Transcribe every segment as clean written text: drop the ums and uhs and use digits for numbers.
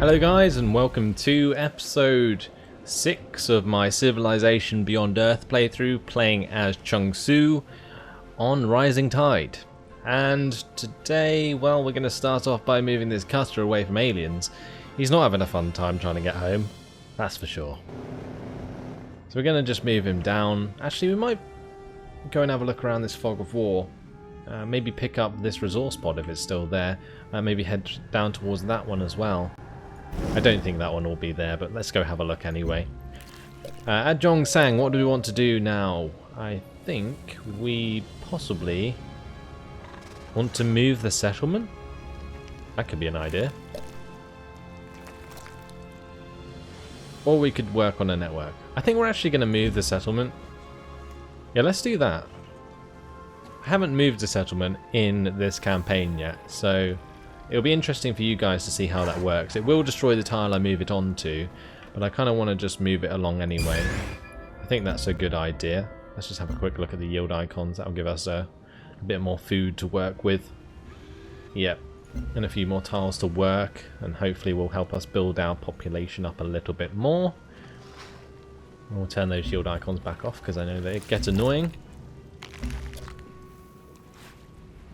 Hello guys, and welcome to episode 6 of my Civilization Beyond Earth playthrough, playing as Chungsu on Rising Tide. And today, well, we're going to start off by moving this cutter away from aliens. He's not having a fun time trying to get home, that's for sure. So we're going to just move him down. Actually, we might go and have a look around this fog of war. Maybe pick up this resource pod if it's still there. Maybe head down towards that one as well. I don't think that one will be there, but let's go have a look anyway. At Gyeongsang, what do we want to do now? I think we possibly want to move the settlement. That could be an idea. Or we could work on a network. I think we're actually going to move the settlement. Yeah, let's do that. I haven't moved the settlement in this campaign yet, so it'll be interesting for you guys to see how that works. It will destroy the tile I move it onto, but I kind of want to just move it along anyway. I think that's a good idea. Let's just have a quick look at the yield icons. That'll give us a bit more food to work with. Yep, and a few more tiles to work, and hopefully will help us build our population up a little bit more. We'll turn those yield icons back off because I know they get annoying.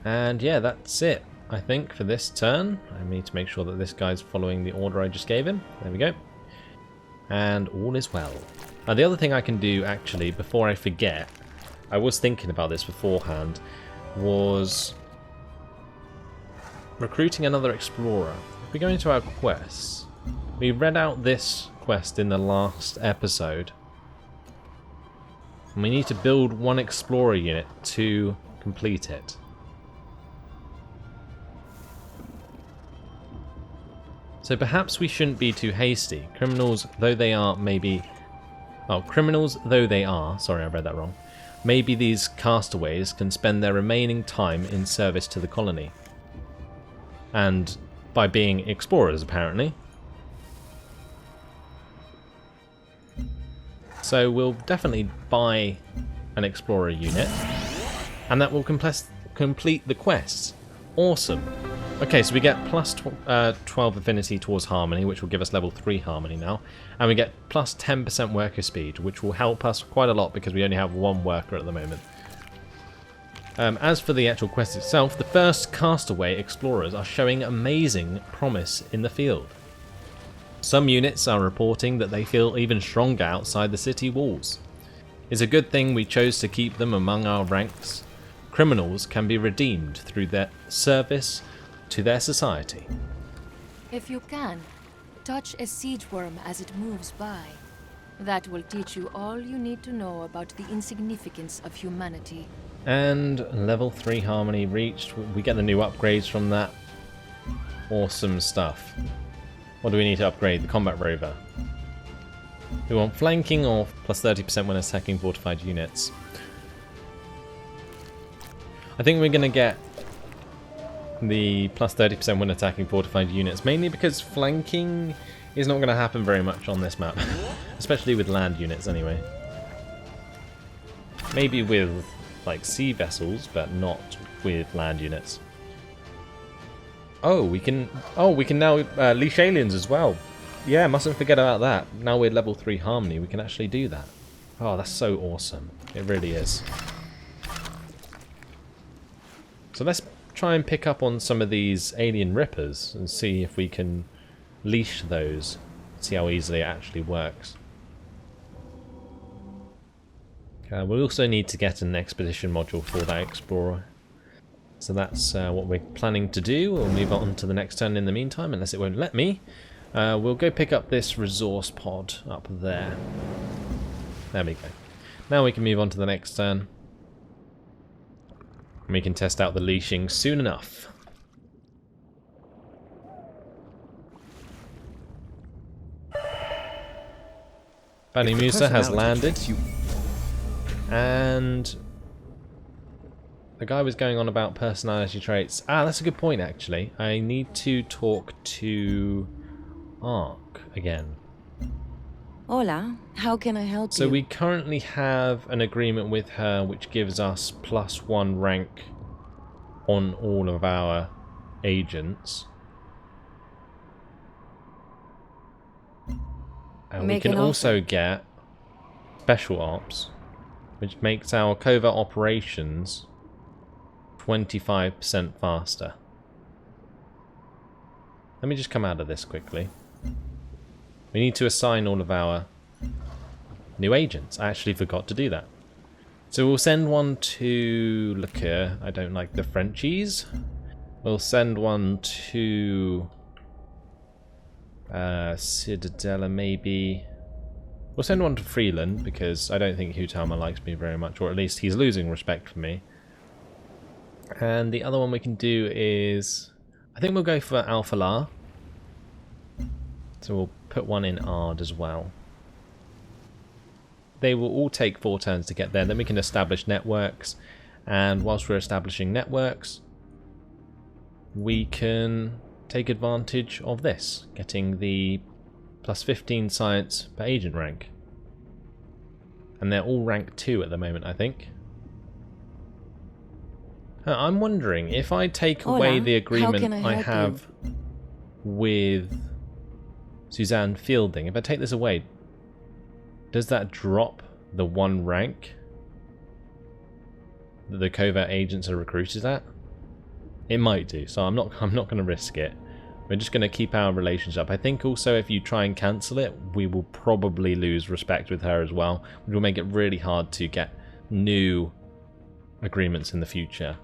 And yeah, that's it, I think, for this turn. I need to make sure that this guy's following the order I just gave him. There we go. And all is well. The other thing I can do, actually, before I forget, I was thinking about this beforehand, was recruiting another explorer. If we go into our quests, we read out this quest in the last episode. And we need to build one explorer unit to complete it. So perhaps we shouldn't be too hasty. Criminals though they are, sorry, I read that wrong. Maybe these castaways can spend their remaining time in service to the colony. And by being explorers, apparently. So we'll definitely buy an explorer unit. And that will complete the quest. Awesome. Okay, so we get plus 12 affinity towards harmony, which will give us level 3 harmony now. And we get plus 10% worker speed, which will help us quite a lot because we only have one worker at the moment. As for the actual quest itself, the first castaway explorers are showing amazing promise in the field. Some units are reporting that they feel even stronger outside the city walls. It's a good thing we chose to keep them among our ranks. Criminals can be redeemed through their service to their society. If you can, touch a siege worm as it moves by. That will teach you all you need to know about the insignificance of humanity. And level 3 harmony reached. We get the new upgrades from that. Awesome stuff. What do we need to upgrade? The combat rover. We want flanking or plus 30% when attacking fortified units. I think we're going to get the plus 30% when attacking fortified units, mainly because flanking is not going to happen very much on this map, especially with land units anyway. Maybe with like sea vessels, but not with land units. Oh, we can now leash aliens as well. Yeah, mustn't forget about that. Now we're level 3 harmony, we can actually do that. Oh, that's so awesome. It really is. So let's try and pick up on some of these alien rippers and see if we can leash those. See how easily it actually works. We also need to get an expedition module for that explorer. So that's what we're planning to do. We'll move on to the next turn in the meantime, unless it won't let me. We'll go pick up this resource pod up there. There we go. Now we can move on to the next turn. And we can test out the leashing soon enough. Bani Musa has landed. And the guy was going on about personality traits. Ah, that's a good point actually. I need to talk to Ark again. Hola, how can I help you? So we currently have an agreement with her which gives us +1 rank on all of our agents. And we Make can an also offer. get special ops, which makes our covert operations 25% faster. Let me just come out of this quickly. We need to assign all of our new agents. I actually forgot to do that. So we'll send one to Liqueur. I don't like the Frenchies. We'll send one to Citadella, maybe. We'll send one to Freeland, because I don't think Hutama likes me very much, or at least he's losing respect for me. And the other one we can do is... I think we'll go for Alphalar. So we'll put one in Ard as well. They will all take 4 turns to get there. Then we can establish networks. And whilst we're establishing networks, we can take advantage of this, getting the plus 15 science per agent rank. And they're all rank 2 at the moment, I think. I'm wondering, if I take away the agreement I have with Suzanne Fielding, if I take this away, does that drop the 1 rank that the covert agents are recruited at? It might do, so I'm not going to risk it. We're just going to keep our relationship. I think also if you try and cancel it, we will probably lose respect with her as well, which will make it really hard to get new agreements in the future.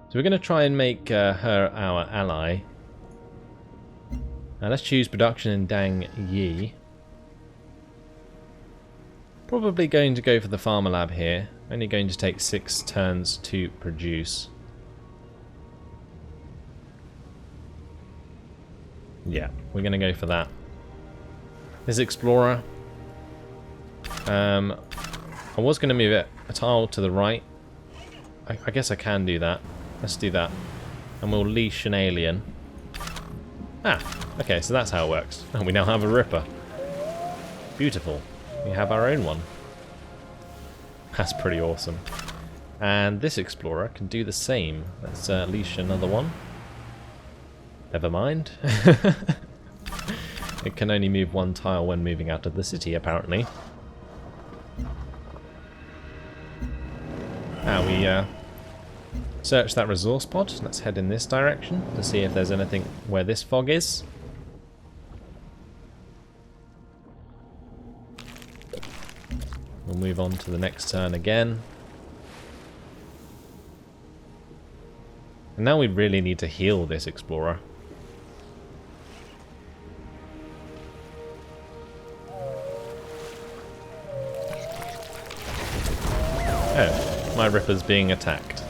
So we're going to try and make her our ally. Now let's choose production in Dang Yi. Probably going to go for the Pharma Lab here. Only going to take 6 turns to produce. Yeah, we're going to go for that. This Explorer. I was going to move it a tile to the right. I guess I can do that. Let's do that. And we'll leash an alien. Ah, okay, so that's how it works. And we now have a Ripper. Beautiful. We have our own one. That's pretty awesome. And this Explorer can do the same. Let's leash another one. Never mind. It can only move 1 tile when moving out of the city, apparently. Now we search that resource pod. Let's head in this direction to see if there's anything where this fog is. We'll move on to the next turn again. And now we really need to heal this Explorer. Oh, my Ripper's being attacked.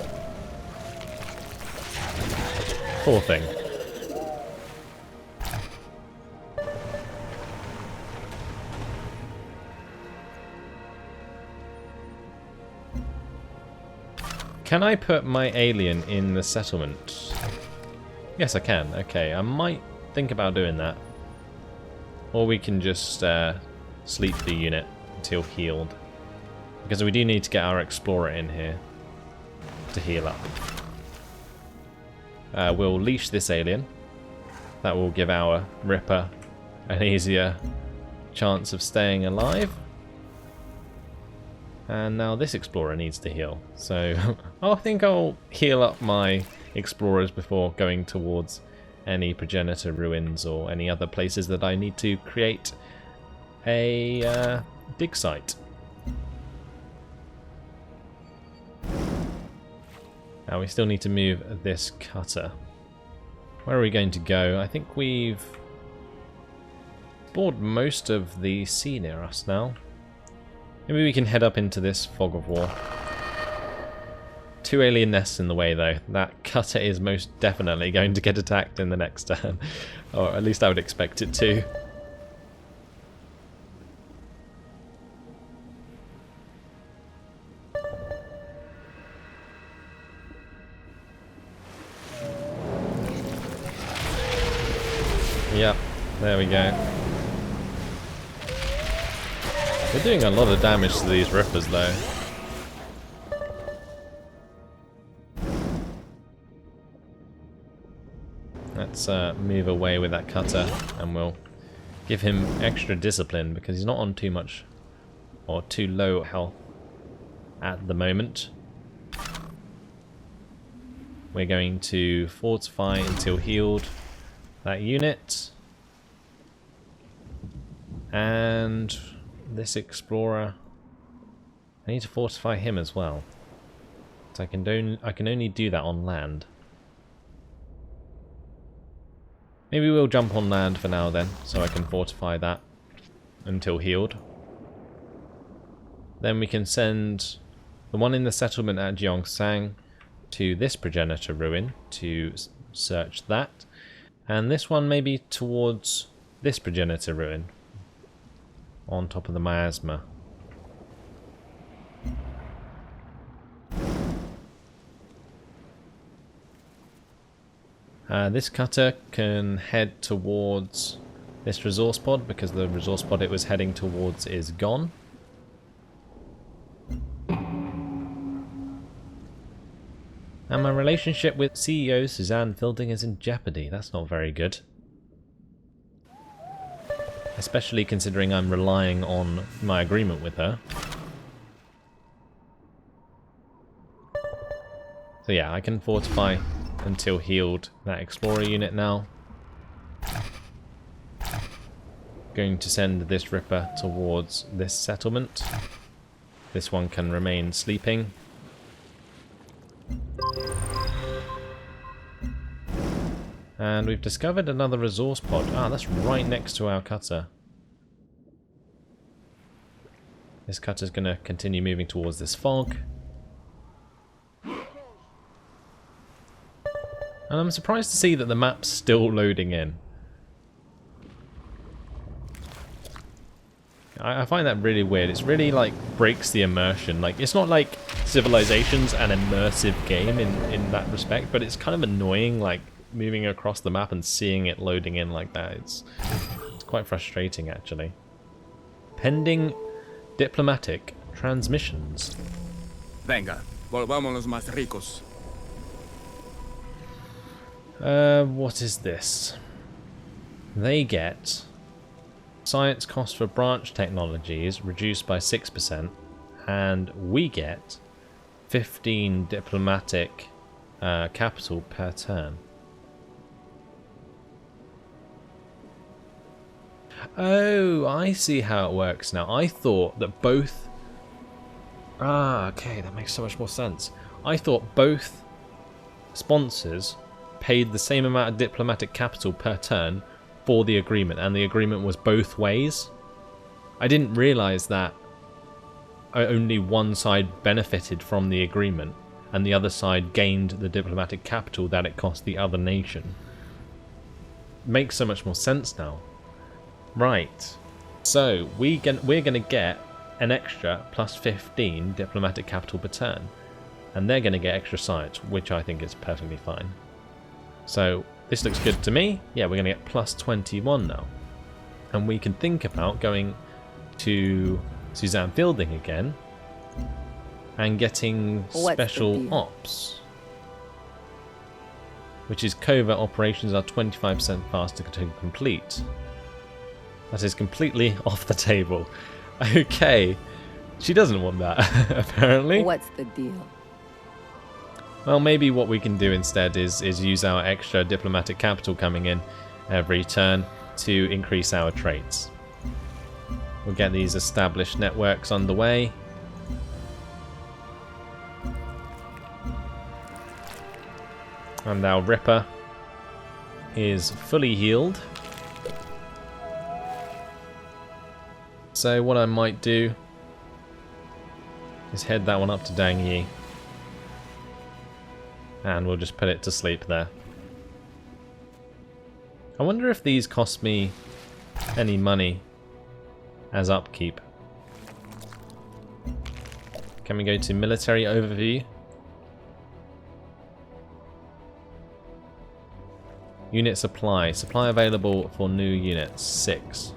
Poor thing. Can I put my alien in the settlement? Yes, I can. Okay, I might think about doing that. Or we can just sleep the unit until healed. Because we do need to get our Explorer in here to heal up. We'll leash this alien. That will give our Ripper an easier chance of staying alive. And now this Explorer needs to heal. So I think I'll heal up my Explorers before going towards any progenitor ruins or any other places that I need to create a dig site. Now we still need to move this cutter. Where are we going to go? I think we've explored most of the sea near us now. Maybe we can head up into this fog of war. 2 alien nests in the way though. That cutter is most definitely going to get attacked in the next turn. Or at least I would expect it to. Yep, there we go. We're doing a lot of damage to these Rippers though. Let's move away with that cutter and we'll give him extra discipline because he's not on too much or too low health at the moment. We're going to fortify until healed that unit. And this explorer, I need to fortify him as well. So I can only do that on land. Maybe we'll jump on land for now then, so I can fortify that until healed. Then we can send the one in the settlement at Gyeongsang to this progenitor ruin to search that. And this one maybe towards this progenitor ruin on top of the miasma. This cutter can head towards this resource pod because the resource pod it was heading towards is gone. And my relationship with CEO Suzanne Fielding is in jeopardy. That's not very good. Especially considering I'm relying on my agreement with her. So yeah, I can fortify until healed that explorer unit now. Going to send this ripper towards this settlement. This one can remain sleeping. And we've discovered another resource pod. Ah, that's right next to our cutter. This cutter's going to continue moving towards this fog. And I'm surprised to see that the map's still loading in. I find that really weird. It's really like breaks the immersion. Like, it's not like Civilization's an immersive game in that respect, but it's kind of annoying, like moving across the map and seeing it loading in like that. It's quite frustrating actually. Pending diplomatic transmissions. Venga, volvámonos más ricos. What is this? They get science cost for branch technologies reduced by 6%, and we get 15 diplomatic capital per turn. Oh, I see how it works now. I thought that both... Ah, okay, that makes so much more sense. I thought both sponsors paid the same amount of diplomatic capital per turn for the agreement, and the agreement was both ways. I didn't realise that only one side benefited from the agreement and the other side gained the diplomatic capital that it cost the other nation. Makes so much more sense now. Right, so we're going to get an extra plus 15 diplomatic capital per turn, and they're going to get extra science, which I think is perfectly fine. So this looks good to me. Yeah, we're going to get plus 21 now. And we can think about going to Suzanne Fielding again and getting special ops, which is covert operations are 25% faster to complete. That is completely off the table. Okay, she doesn't want that, apparently. What's the deal? Well, maybe what we can do instead is use our extra diplomatic capital coming in every turn to increase our traits. We'll get these established networks underway. And our Ripper is fully healed. So what I might do is head that one up to Dang Yi. And we'll just put it to sleep there. I wonder if these cost me any money as upkeep. Can we go to military overview? Unit supply. Supply available for new units. 6.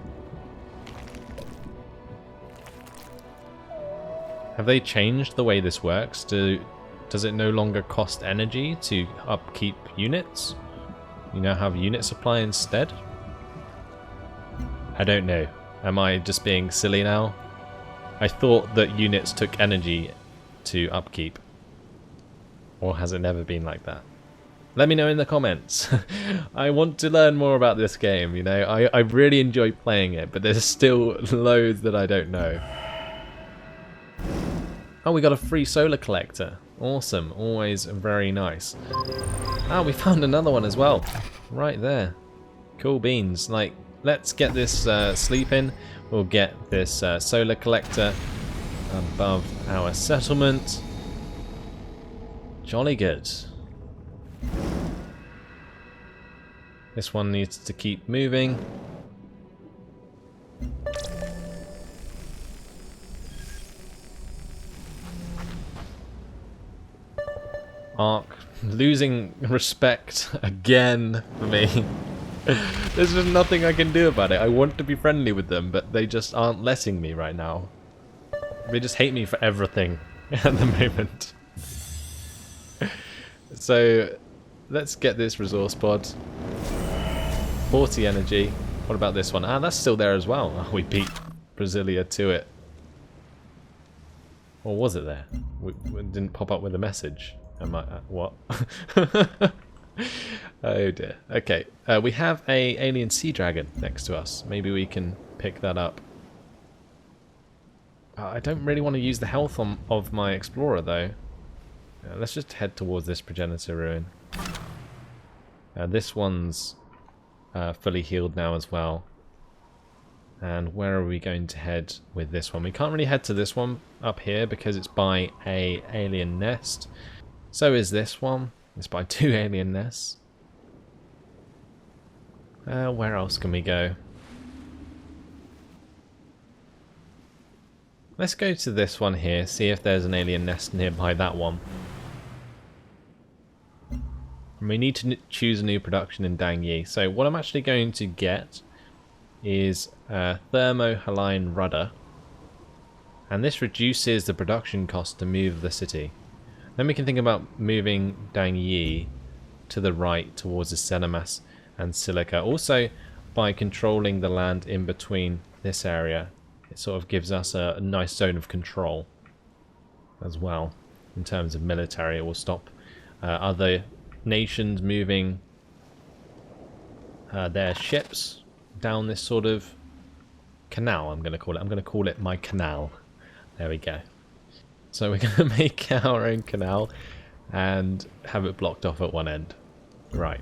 Have they changed the way this works? Does it no longer cost energy to upkeep units? You now have unit supply instead? I don't know. Am I just being silly now? I thought that units took energy to upkeep. Or has it never been like that? Let me know in the comments. I want to learn more about this game, you know. I really enjoy playing it, but there's still loads that I don't know. Oh, we got a free solar collector. Awesome. Always very nice. Oh, we found another one as well. Right there. Cool beans. Like, let's get this sleep in. We'll get this solar collector above our settlement. Jolly good. This one needs to keep moving. Ark losing respect again for me. There's just nothing I can do about it. I want to be friendly with them, but they just aren't letting me right now. They just hate me for everything at the moment. So let's get this resource pod. 40 energy. What about this one? Ah, that's still there as well. Oh, we beat Brasilia to it. Or was it there? We didn't pop up with a message. Am I... what? Oh dear. Okay. We have a alien sea dragon next to us. Maybe we can pick that up. I don't really want to use the health of my explorer though. Let's just head towards this progenitor ruin. This one's fully healed now as well. And where are we going to head with this one? We can't really head to this one up here because it's by a alien nest. So is this one. It's by 2 alien nests. Where else can we go? Let's go to this one here, see if there's an alien nest nearby that one. And we need to choose a new production in Dangyi. So what I'm actually going to get is a thermohaline rudder. And this reduces the production cost to move the city. Then we can think about moving Dangyi to the right towards the Cenemas and Silica. Also, by controlling the land in between this area, it sort of gives us a nice zone of control as well. In terms of military, it will stop other nations moving their ships down this sort of canal, I'm going to call it. I'm going to call it my canal. There we go. So we're going to make our own canal and have it blocked off at one end. Right.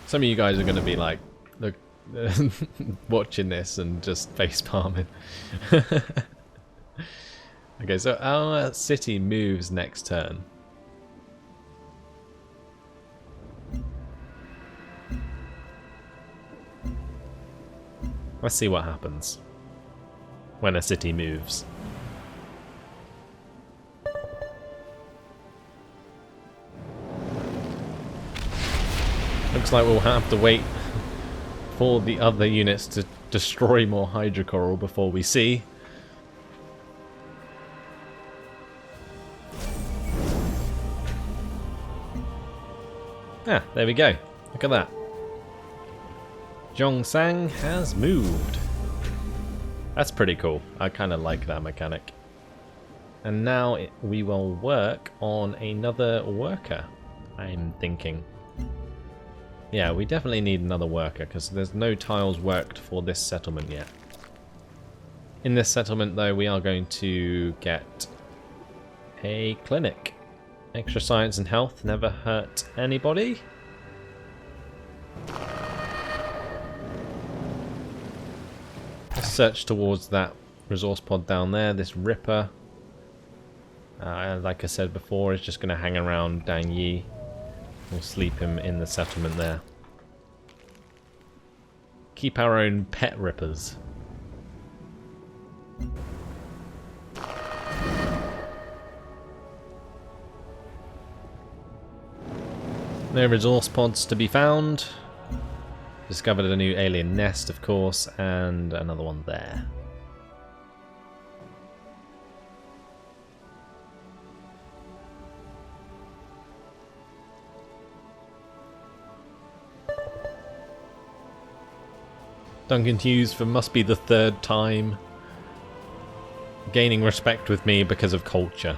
Some of you guys are going to be like, look, watching this and just face palming. Okay, so our city moves next turn. Let's see what happens when a city moves. Looks like we'll have to wait for the other units to destroy more hydrocoral before we see. Ah, there we go. Look at that. Zhongsang has moved. That's pretty cool. I kind of like that mechanic. And now we will work on another worker, I'm thinking. Yeah, we definitely need another worker because there's no tiles worked for this settlement yet. In this settlement though, we are going to get a clinic. Extra science and health never hurt anybody. Let's search towards that resource pod down there, this Ripper. Like I said before, is just going to hang around Dangyi. We'll sleep him in the settlement there. Keep our own pet Rippers. No resource pods to be found. Discovered a new alien nest, of course, and another one there. Duncan Hughes for must be the third time gaining respect with me because of culture.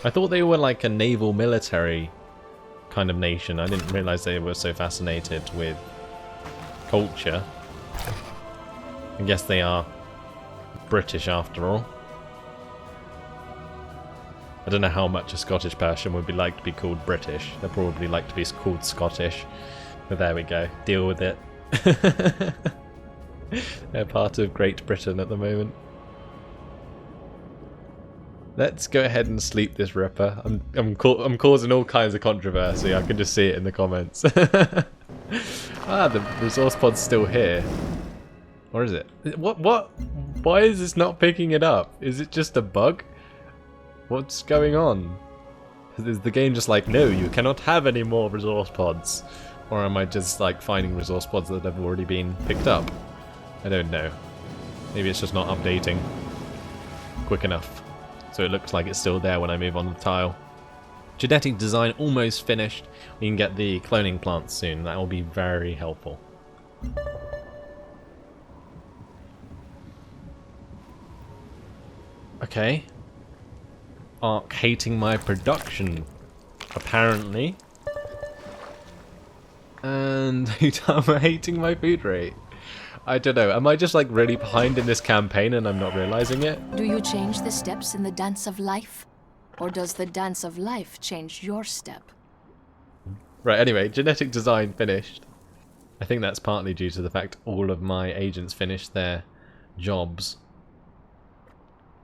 I thought they were like a naval military kind of nation. I didn't realise they were so fascinated with culture. I guess they are British after all. I don't know how much a Scottish person would be like to be called British. They'd probably like to be called Scottish. But there we go. Deal with it. They're part of Great Britain at the moment. Let's go ahead and sleep this Ripper. I'm causing all kinds of controversy. I can just see it in the comments. Ah, the resource pod's still here. Or is it? What? Why is this not picking it up? Is it just a bug? What's going on? Is the game just like, no, you cannot have any more resource pods? Or am I just like finding resource pods that have already been picked up? I don't know. Maybe it's just not updating quick enough. So it looks like it's still there when I move on the tile. Genetic design almost finished. We can get the cloning plants soon. That will be very helpful. Okay. Ark hating my production, apparently. And Utama hating my food rate. I don't know, am I just like really behind in this campaign and I'm not realizing it? Do you change the steps in the dance of life? Or does the dance of life change your step? Right, anyway, genetic design finished. I think that's partly due to the fact all of my agents finished their jobs.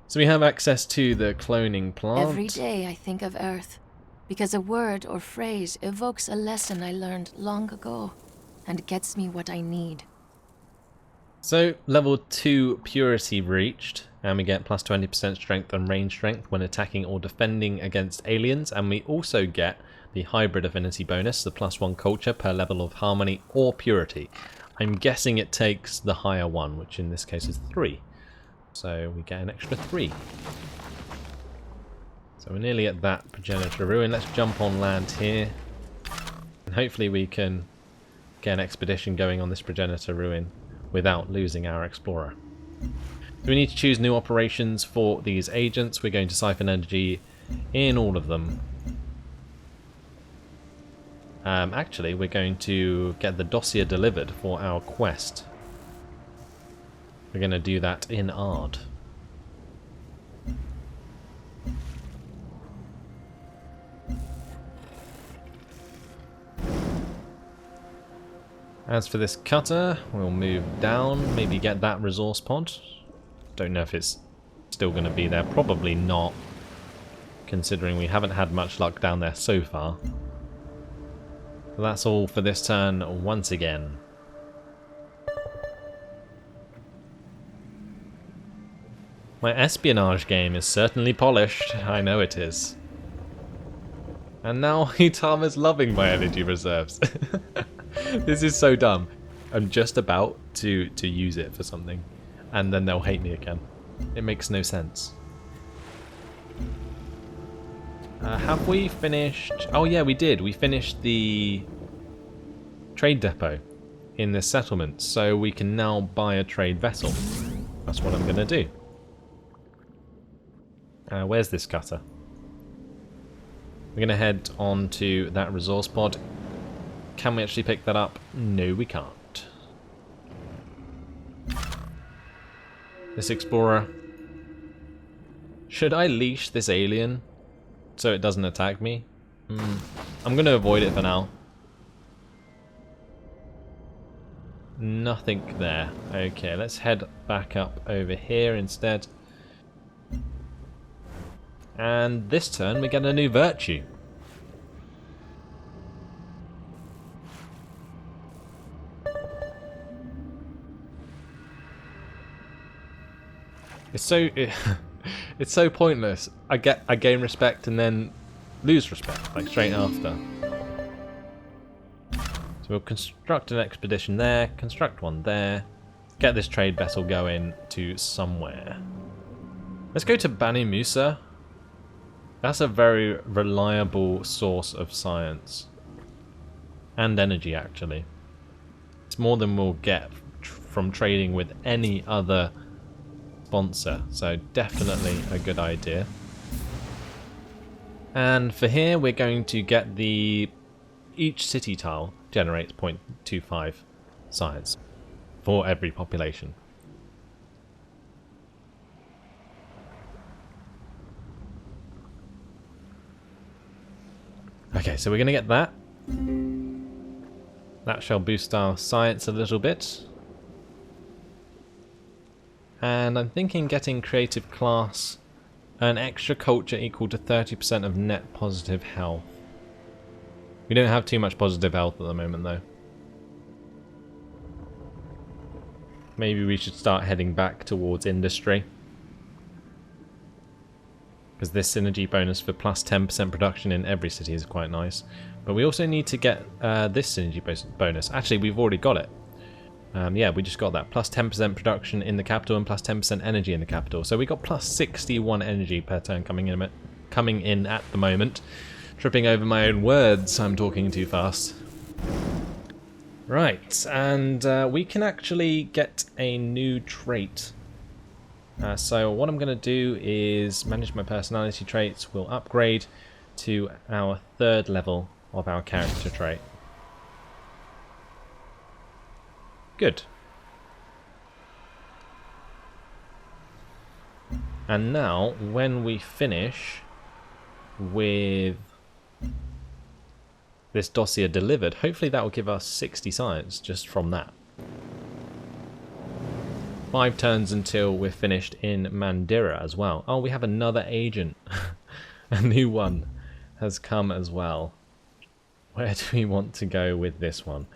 So we have access to the cloning plant. Every day I think of Earth, because a word or phrase evokes a lesson I learned long ago, and gets me what I need. So, level 2 purity reached, and we get plus 20% strength and range strength when attacking or defending against aliens, and we also get the hybrid affinity bonus, the plus 1 culture per level of harmony or purity. I'm guessing it takes the higher one, which in this case is 3. So we get an extra 3. So we're nearly at that progenitor ruin. Let's jump on land here. And hopefully we can get an expedition going on this progenitor ruin without losing our explorer. So we need to choose new operations for these agents. We're going to siphon energy in all of them. Actually, we're going to get the dossier delivered for our quest. We're going to do that in Ard. As for this cutter, we'll move down, maybe get that resource pod. Don't know if it's still going to be there. Probably not, considering we haven't had much luck down there so far. So that's all for this turn once again. My espionage game is certainly polished, I know it is. And now Utama's loving my energy reserves. This is so dumb. I'm just about to use it for something, and then they'll hate me again. It makes no sense. Have we finished... Oh yeah, we did. We finished the trade depot in this settlement, so we can now buy a trade vessel. That's what I'm going to do. Where's this cutter? We're going to head on to that resource pod. Can we actually pick that up? No, we can't. This explorer. Should I leash this alien so it doesn't attack me? I'm going to avoid it for now. Nothing there. Okay, let's head back up over here instead. And this turn we get a new virtue. It's so pointless. I gain respect and then lose respect, like straight after. So we'll construct an expedition there, construct one there, get this trade vessel going to somewhere. Let's go to Bani Musa. That's a very reliable source of science. And energy, actually. It's more than we'll get from trading with any other sponsor. So definitely a good idea. And for here, we're going to get each city tile generates 0.25 science for every population. Okay, so we're going to get that. That shall boost our science a little bit. And I'm thinking getting creative class, an extra culture equal to 30% of net positive health. We don't have too much positive health at the moment though. Maybe we should start heading back towards industry. Because this synergy bonus for plus 10% production in every city is quite nice. But we also need to get this synergy bonus. Actually, we've already got it. Yeah, we just got that. Plus 10% production in the capital and plus 10% energy in the capital. So we got plus 61 energy per turn coming in at the moment. Tripping over my own words, I'm talking too fast. Right, and we can actually get a new trait. So what I'm going to do is manage my personality traits. We'll upgrade to our 3rd level of our character trait. Good. And now, when we finish with this dossier delivered, hopefully that will give us 60 science just from that. 5 turns until we're finished in Mandira as well. Oh, we have another agent. A new one has come as well. Where do we want to go with this one?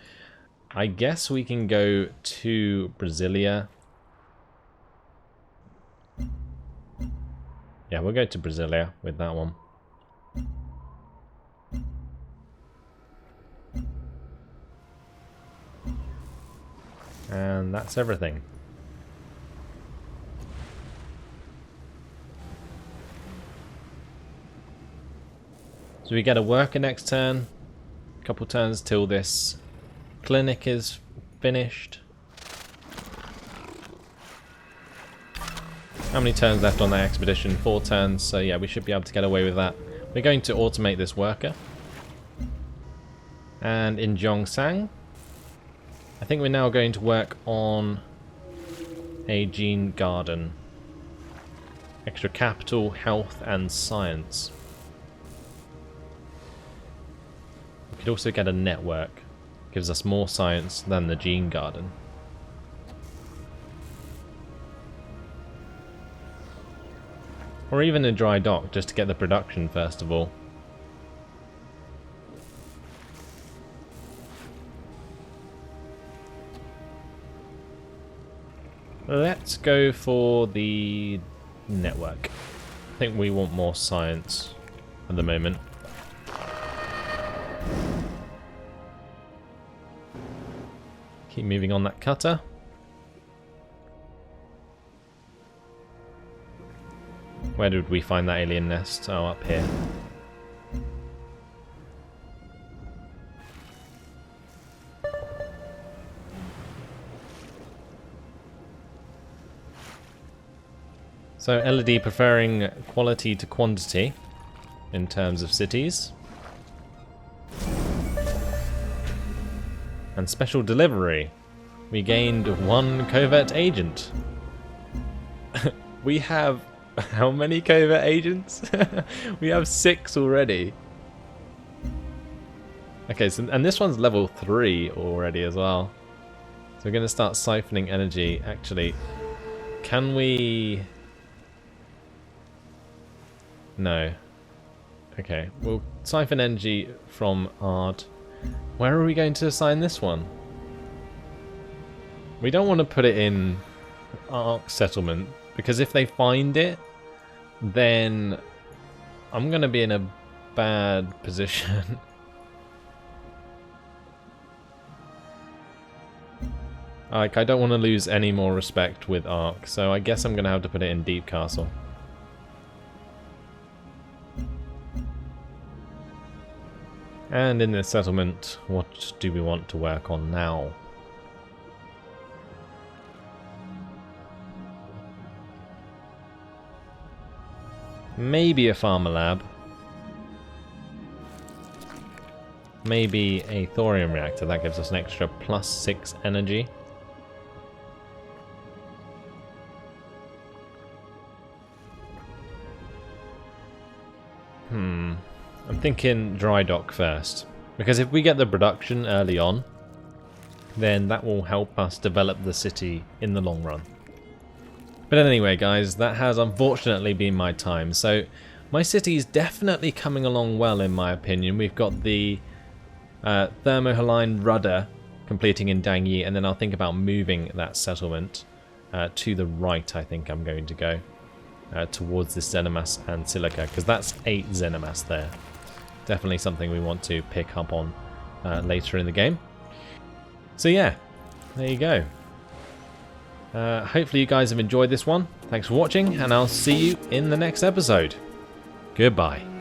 I guess we can go to Brasilia. Yeah, we'll go to Brasilia with that one. And that's everything. So we get a worker next turn. A couple turns till this clinic is finished. How many turns left on that expedition? 4 turns, so yeah, we should be able to get away with that. We're going to automate this worker. And in Gyeongsang, I think we're now going to work on a gene garden. Extra capital, health, and science. We could also get a network. Gives us more science than the gene garden. Or even a dry dock, just to get the production first of all. Let's go for the network. I think we want more science at the moment. Keep moving on that cutter. Where did we find that alien nest? Oh, up here. So LED preferring quality to quantity in terms of cities. And special delivery. We gained 1 covert agent. We have how many covert agents? We have 6 already. Okay, so and this one's level 3 already as well. So we're going to start siphoning energy. Actually, can we... No. Okay, we'll siphon energy from Ard. Where are we going to assign this one? We don't want to put it in Ark Settlement, because if they find it, then I'm going to be in a bad position. Like, I don't want to lose any more respect with Ark, so I guess I'm going to have to put it in Deep Castle. And in this settlement, what do we want to work on now? Maybe a Pharma Lab. Maybe a thorium reactor. That gives us an extra +6 energy. I'm thinking dry dock first. Because if we get the production early on, then that will help us develop the city in the long run. But anyway, guys, that has unfortunately been my time. So my city is definitely coming along well, in my opinion. We've got the thermohaline rudder completing in Dangyi, and then I'll think about moving that settlement to the right. I think I'm going to go towards this Xenomass and Silica, because that's 8 Xenomass there. Definitely something we want to pick up on later in the game. So yeah, there you go. Hopefully you guys have enjoyed this one. Thanks for watching, and I'll see you in the next episode. Goodbye.